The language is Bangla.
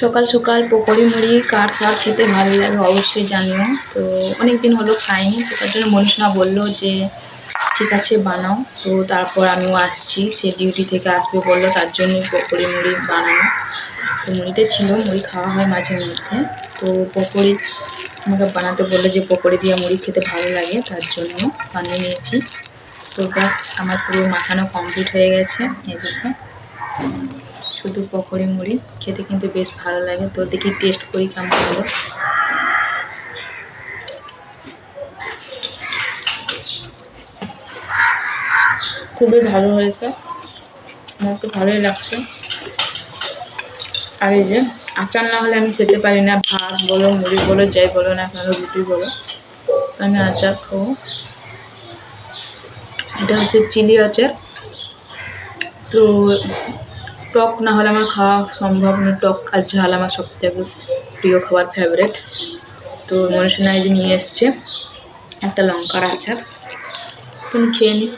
সকাল সকাল পকোড়ি মুড়ি কার কার খেতে ভালো লাগে অবশ্যই জানিও। তো অনেক দিন হলো খাইনি, তো তার জন্য মনীষা বললো যে ঠিক আছে বানাও। তো তারপর আমিও আসছি, সে ডিউটি থেকে আসবে বললো, তার জন্যই পকোড়ি মুড়ি বানানো। তো মুড়িটা ছিল, মুড়ি খাওয়া হয় মাঝে মধ্যে। তো পকোড়ি আমাকে বানাতে বললো যে পকোড়ি দিয়ে মুড়ি খেতে ভালো লাগে, তার জন্য বানিয়ে নিয়েছি। তো ব্যাস আমার পুরো মাখানো কমপ্লিট হয়ে গেছে। এই দেখো শুধু পকোড়ি মুড়ি, খেতে কিন্তু বেশ ভালো লাগে। তো দেখি টেস্ট করি কেমন হলো। খুবই ভালো হয়েছে, আমার তো ভালোই লাগছে। আর এই যে আচার না হলে আমি খেতে পারি না, ভাত বলো মুড়ি বলো যাই বলো না কেন, রুটি বলো, তো আমি আচার খাবো। এটা হচ্ছে চিলি আচার। তো টক না হলে আমার খাওয়া সম্ভব না, টক আর ঝাল আমার সব থেকে প্রিয় খাবার, ফেভারেট। তো মনীষা যে নিয়ে এসছে একটা লঙ্কার আচার, তুমি খেয়ে নি।